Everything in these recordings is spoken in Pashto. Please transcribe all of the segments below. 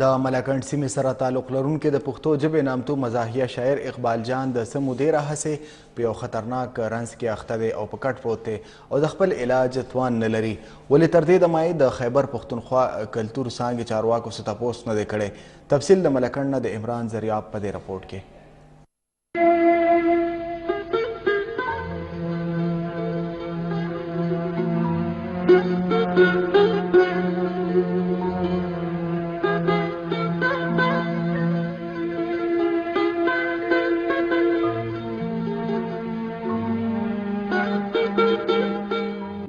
د ملکنډ سیمې سره تعلق لرونکي د پښتو ژبې نامتو مزاحیه شاعر اقبال جان د څه مودې راهیسې په یو خطرناک رنځ کې اخته دی او په کټ پروت دی او د خپل علاج توان نه لري، ولې تر دې دمه د خیبر پښتونخوا کلتور څانګې چارواکو څخه تپوس نه دی کړی. تفصیل د ملکنډ نه د عمران زریاب په دې رپورټ کې.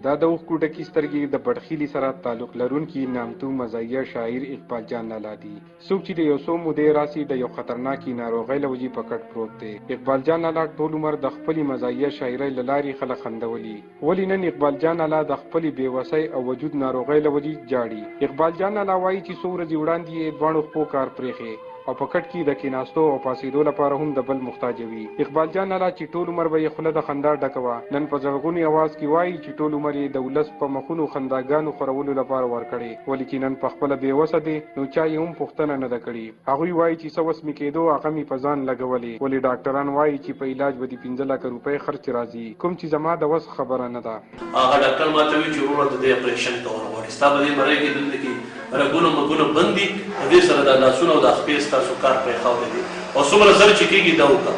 دا د اوښکو ډکې سترګې د بډخیلي سره تعلق لرونکي نامتو مزاحیه شاعر اقبال جان لالا دي. څوک چې د یو څو مودې راسي د یو خطرناکې ناروغۍ له وجې په کټ پروت دی. اقبال جان لالا ټول عمر د خپلې مزاحیه شاعرۍ له لارې خلک خندولي، ولې نن اقبال جان لالا د خپلې بېوسۍ او وجود ناروغۍ له وجې جاړي. اقبال جان لالا وایي چې څو ورځې وړاندې یې دواړو خپو کار پرېښی او په کټ کې د کېناستو او پاڅېدو لپاره هم د بل محتاج وي. اقبال جان لالا چې ټول عمر به یې خوله د خندا ډکه وه، نن په زړغوني اواز کې وایي چې ټول عمر یې د ولس په مخونو خنداګانو خورولو لپاره ورکړی، ولې چې نن په خپله بېوسه دی نو چا یې هم پوښتنه نه ده کړې. هغوی وایي چې څه وس مې کېدو هغه مې په ځان لګولې، ولې ډاکټران وایي چې په علاج به د 15 لکه روپۍ خرچ راځي، کوم چې زما د وس خبره نه ده. هغه ډاکټر ماته وایي چې وروره د دې اپریشن کول غواړي، ستا به دې مرۍ کې دلته کې رګونه مګونه بند دي، په دې سره د لاسونو او د خپې ستاسو کار پرېښاولی دی او څومره زر چې کېږي دا وکړه.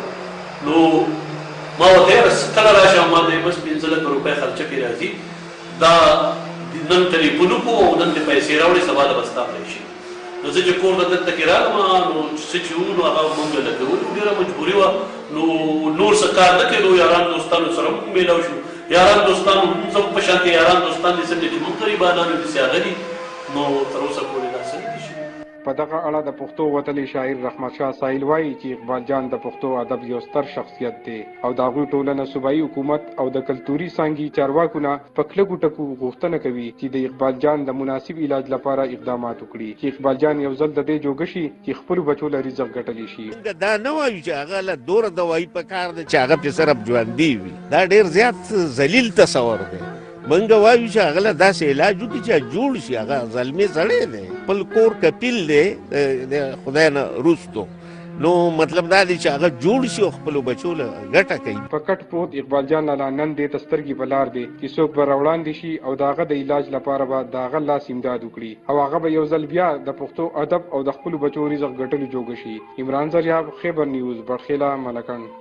نو ما ورته یاره کله راشه ما ته یې بس 15 لکه روپۍ خرچه پرې راځي، دا نن ټلیفون وکړو او نن دې پیسې راوړې سبا له به ستا پرې شي. نو زه چې کور ته دلته کې رالم نو څه چې وو نو هغه موږ لګولو، ډېره مجبوري وه، نو نور څه کار نه کېدو، یاران دوستانو سره موږ میلاو شو، یاران دوستانو زموږ په شان کې یاران دوستان دي څنګه چې موږ غریبانان یو داسې هغه دي، نو تر اوسه پورې داسې نه دي شوي. په دغه اړه د پښتو وتلی شاعر رحمت شاه سایل وایي چې اقبال جان د پښتو ادب یو ستر شخصیت دی او د هغوی ټولنه صوبایي حکومت او د کلتوري څانګې چارواکو نه په کلکو ټکو غوښتنه کوي چې د اقبال جان د مناسب علاج لپاره اقدامات وکړي، چې اقبال جان یو ځل د دې جوګه شي چې خپلو بچو له رزق ګټلی شي. دا نه وایو چې هغه له دوره دوایي په کار ده چې هغه پې صرف ژوندي وي، دا ډېر زیات ذلیل تصور دی. منګه وایو چې هغه له داسې علاج وکړي چې جوړ شي، هغه زلمی سړی دی، خپل کور کپیل دی د خدای نه وروستو، نو مطلب دا دی چې هغه جوړ شي او خپلو بچو له ګټه کوي. په کټ پروت اقبال جان لالا نن دې ته سترګې په لار دی چې څوک به راوړاندې شي او د هغه د علاج لپاره به د هغه لاس امداد وکړي او هغه به یو ځل بیا د پښتو ادب او د خپلو بچو رزق ګټلو جوګه شي. عمران زریاب، خیبر نیوز، بړخیله، ملکنډ.